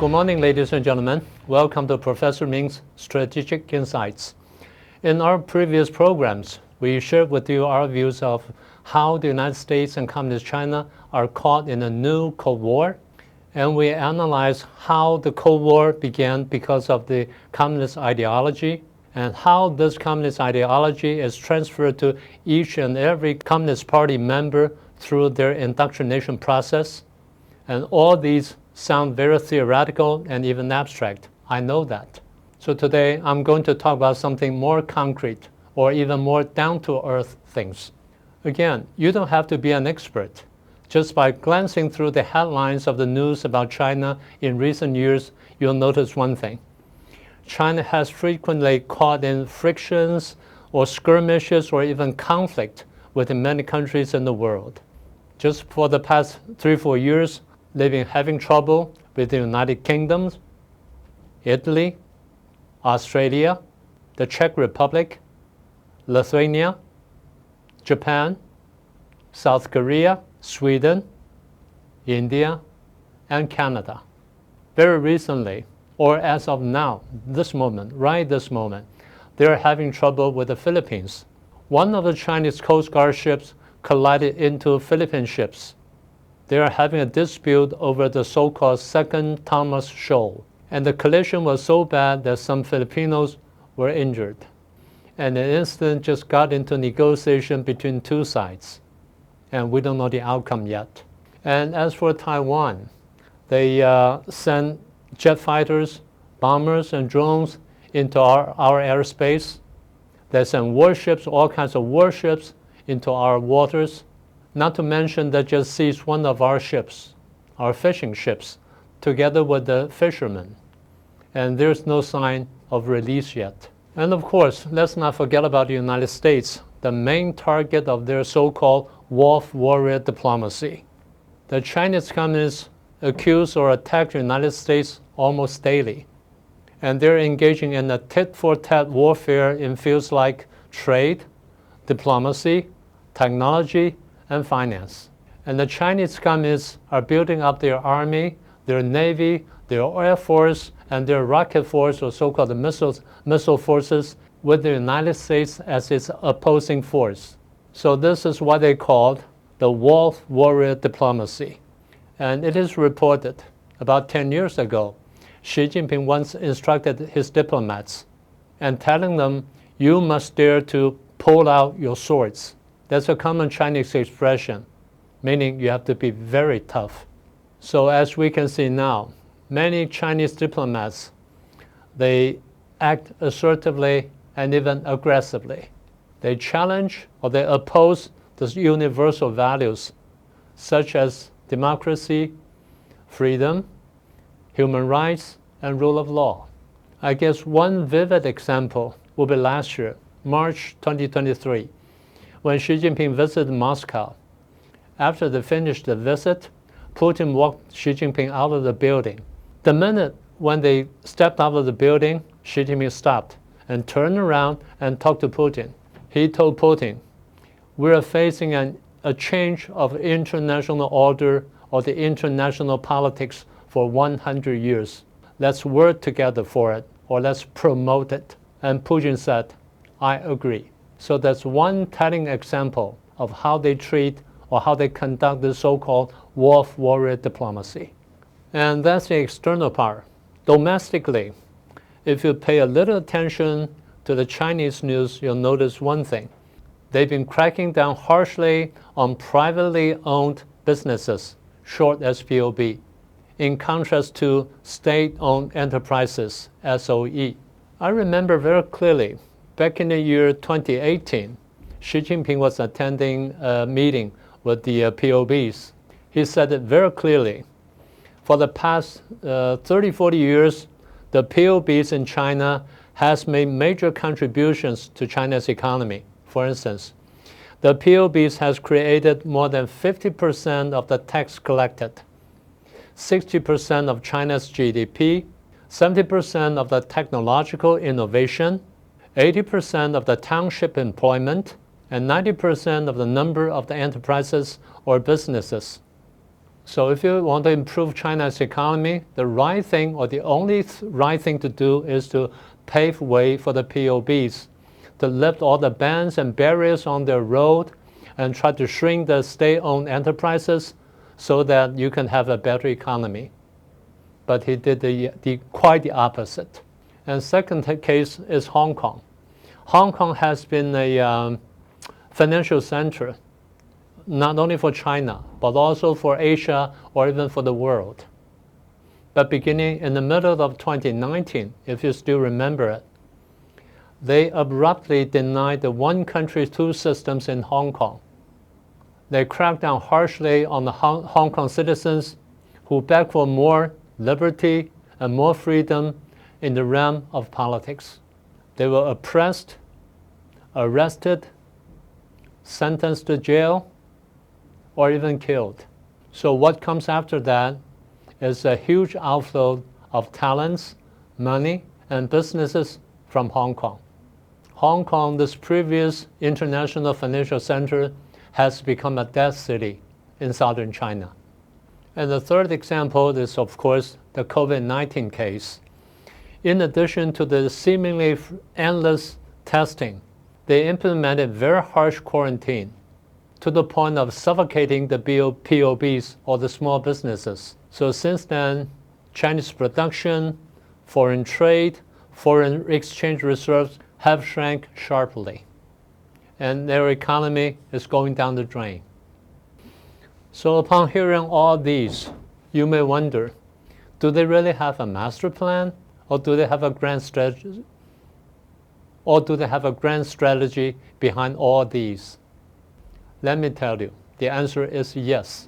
Good morning, ladies and gentlemen. Welcome to Professor Ming's Strategic Insights. In our previous programs, we shared with you our views of how the United States and Communist China are caught in a new Cold War, and we analyzed how the Cold War began because of the communist ideology, and how this communist ideology is transferred to each and every Communist Party member through their indoctrination process. And all these sound very theoretical and even abstract. I know that. So today I'm going to talk about something more concrete or even more down-to-earth things. Again, you don't have to be an expert. Just by glancing through the headlines of the news about China in recent years, you'll notice one thing. China has frequently caught in frictions or skirmishes or even conflict with many countries in the world. Just for the past 3-4 years, they've been having trouble with the United Kingdom, Italy, Australia, the Czech Republic, Lithuania, Japan, South Korea, Sweden, India, and Canada. Very recently, or as of now, this moment, they're having trouble with the Philippines. One of the Chinese Coast Guard ships collided into Philippine ships. They are having a dispute over the so-called Second Thomas Shoal. And the collision was so bad that some Filipinos were injured. And the incident just got into negotiation between two sides. And we don't know the outcome yet. And as for Taiwan, they sent jet fighters, bombers, and drones into our airspace. They sent warships, all kinds of warships, into our waters. Not to mention they just seized one of our ships, our fishing ships, together with the fishermen. And there's no sign of release yet. And of course, let's not forget about the United States, the main target of their so-called wolf warrior diplomacy. The Chinese communists accuse or attack the United States almost daily. And they're engaging in a tit-for-tat warfare in fields like trade, diplomacy, technology, and finance. And the Chinese communists are building up their army, their navy, their air force, and their rocket force, or so-called missile forces, with the United States as its opposing force. So this is what they called the wolf warrior diplomacy. And it is reported about 10 years ago, Xi Jinping once instructed his diplomats and telling them, you must dare to pull out your swords. That's a common Chinese expression, meaning you have to be very tough. So as we can see now, many Chinese diplomats, they act assertively and even aggressively. They challenge or they oppose those universal values such as democracy, freedom, human rights, and rule of law. I guess one vivid example will be last year, March 2023. When Xi Jinping visited Moscow. After they finished the visit, Putin walked Xi Jinping out of the building. The minute when they stepped out of the building, Xi Jinping stopped and turned around and talked to Putin. He told Putin, we are facing a change of international order or the international politics for 100 years. Let's work together for it, or let's promote it. And Putin said, I agree. So that's one telling example of how they treat or how they conduct the so-called wolf warrior diplomacy. And that's the external part. Domestically, if you pay a little attention to the Chinese news, you'll notice one thing. They've been cracking down harshly on privately owned businesses, short SPOB, in contrast to state-owned enterprises, SOE. I remember very clearly, back in the year 2018, Xi Jinping was attending a meeting with the POBs. He said it very clearly. For the past 30-40 years, the POBs in China has made major contributions to China's economy. For instance, the POBs has created more than 50% of the tax collected, 60% of China's GDP, 70% of the technological innovation, 80% of the township employment, and 90% of the number of the enterprises or businesses. So if you want to improve China's economy, the right thing or the only right thing to do is to pave way for the POBs, to lift all the bans and barriers on their road and try to shrink the state-owned enterprises so that you can have a better economy. But he did quite the opposite. And second case is Hong Kong. Hong Kong has been a financial center, not only for China, but also for Asia or even for the world. But beginning in the middle of 2019, if you still remember it, they abruptly denied the one country, two systems in Hong Kong. They cracked down harshly on the Hong Kong citizens who begged for more liberty and more freedom in the realm of politics. They were oppressed, arrested, sentenced to jail, or even killed. So what comes after that is a huge outflow of talents, money, and businesses from Hong Kong. Hong Kong, this previous international financial center, has become a dead city in southern China. And the third example is, of course, the COVID-19 case. In addition to the seemingly endless testing, they implemented very harsh quarantine to the point of suffocating the POBs or the small businesses. So since then, Chinese production, foreign trade, foreign exchange reserves have shrank sharply, and their economy is going down the drain. So upon hearing all these, you may wonder, do they really have a master plan, or do they have a grand strategy? Or do they have a grand strategy behind all these? Let me tell you, the answer is yes.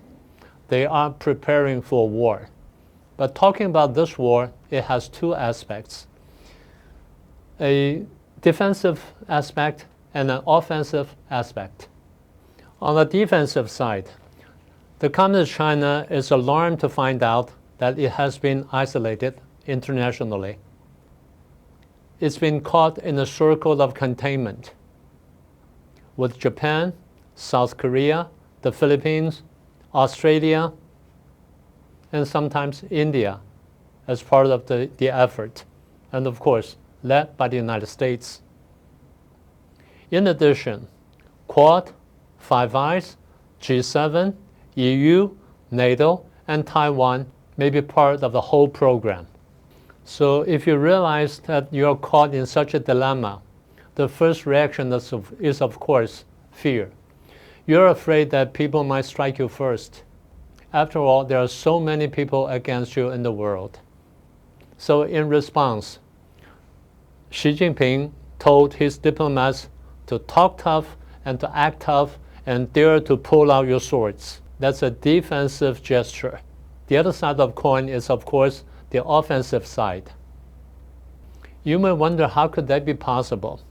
They are preparing for war. But talking about this war, it has two aspects: a defensive aspect and an offensive aspect. On the defensive side, the Communist China is alarmed to find out that it has been isolated internationally. It's been caught in a circle of containment with Japan, South Korea, the Philippines, Australia, and sometimes India as part of the effort, and of course, led by the United States. In addition, Quad, Five Eyes, G7, EU, NATO, and Taiwan may be part of the whole program. So if you realize that you're caught in such a dilemma, the first reaction is of course fear. You're afraid that people might strike you first. After all, there are so many people against you in the world. So in response, Xi Jinping told his diplomats to talk tough and to act tough and dare to pull out your swords. That's a defensive gesture. The other side of the coin is, of course, the offensive side. You may wonder, how could that be possible?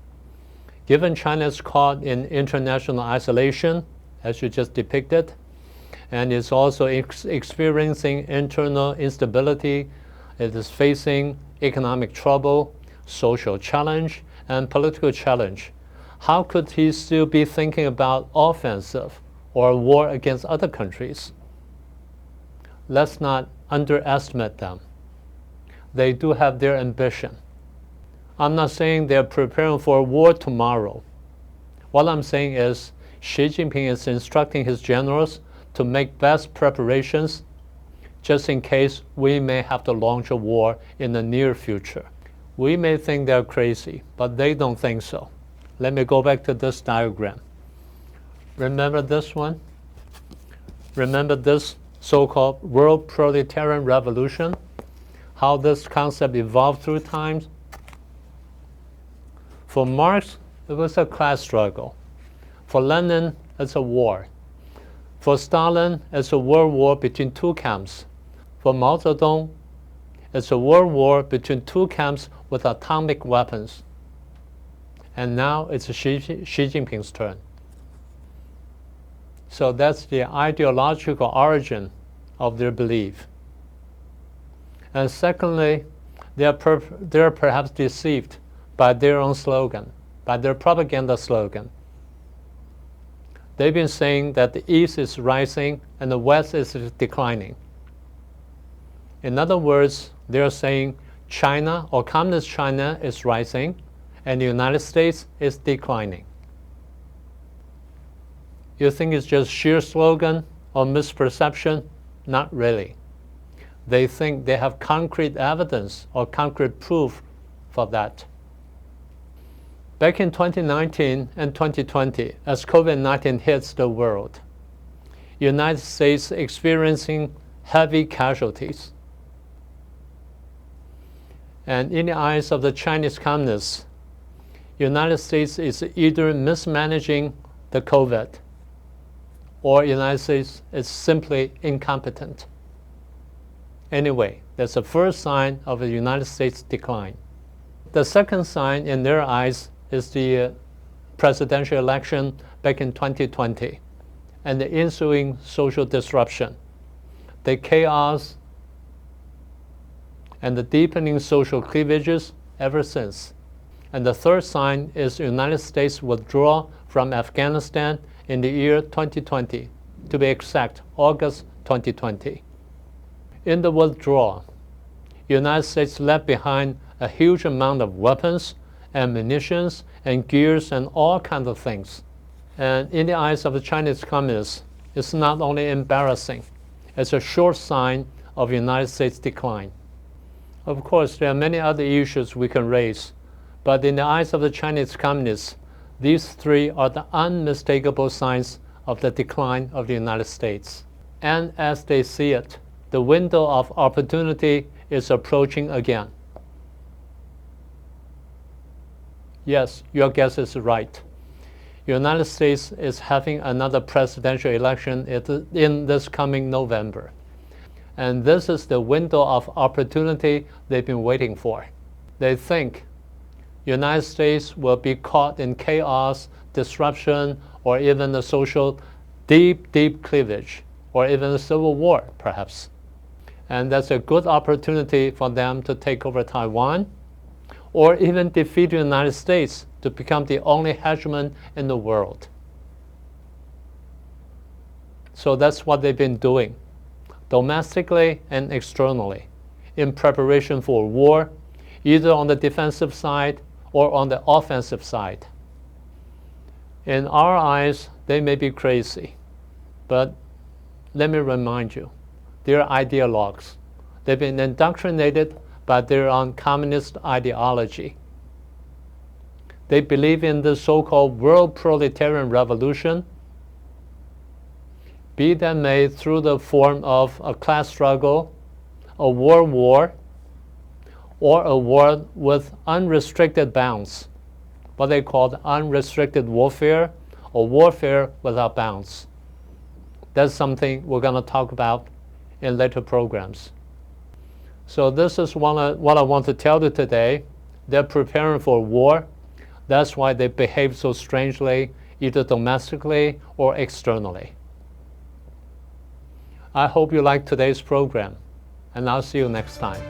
Given China is caught in international isolation, as you just depicted, and is also experiencing internal instability, it is facing economic trouble, social challenge, and political challenge, how could he still be thinking about offensive or war against other countries? Let's not underestimate them. They do have their ambition. I'm not saying they're preparing for a war tomorrow. What I'm saying is Xi Jinping is instructing his generals to make best preparations just in case we may have to launch a war in the near future. We may think they're crazy, but they don't think so. Let me go back to this diagram. Remember this one? Remember this so-called world proletarian revolution? How this concept evolved through times? For Marx, it was a class struggle. For Lenin, it's a war. For Stalin, it's a world war between two camps. For Mao Zedong, it's a world war between two camps with atomic weapons. And now it's Xi Jinping's turn. So that's the ideological origin of their belief. And secondly, they're perhaps deceived by their own slogan, by their propaganda slogan. They've been saying that the East is rising and the West is declining. In other words, they're saying China or Communist China is rising and the United States is declining. You think it's just sheer slogan or misperception? Not really. They think they have concrete evidence or concrete proof for that. Back in 2019 and 2020, as COVID-19 hits the world, the United States experiencing heavy casualties. And in the eyes of the Chinese communists, the United States is either mismanaging the COVID or the United States is simply incompetent. Anyway, that's the first sign of the United States decline. The second sign in their eyes is the presidential election back in 2020 and the ensuing social disruption, the chaos and the deepening social cleavages ever since. And the third sign is the United States withdrawal from Afghanistan in the year 2020, to be exact, August 2020. In the withdrawal, the United States left behind a huge amount of weapons, ammunition, and gears, and all kinds of things. And in the eyes of the Chinese communists, it's not only embarrassing, it's a sure sign of the United States' decline. Of course, there are many other issues we can raise, but in the eyes of the Chinese communists, these three are the unmistakable signs of the decline of the United States. And as they see it, the window of opportunity is approaching again. Yes, your guess is right. The United States is having another presidential election in this coming November. And this is the window of opportunity they've been waiting for. They think the United States will be caught in chaos, disruption, or even a social deep cleavage, or even a civil war, perhaps. And that's a good opportunity for them to take over Taiwan, or even defeat the United States to become the only hegemon in the world. So that's what they've been doing, domestically and externally, in preparation for war, either on the defensive side or on the offensive side. In our eyes, they may be crazy, but let me remind you, they're ideologues. They've been indoctrinated by their own communist ideology. They believe in the so-called world proletarian revolution, be that made through the form of a class struggle, a world war, or a war with unrestricted bounds, what they call unrestricted warfare, or warfare without bounds. That's something we're going to talk about in later programs. So this is what I want to tell you today. They're preparing for war. That's why they behave so strangely, either domestically or externally. I hope you liked today's program, and I'll see you next time.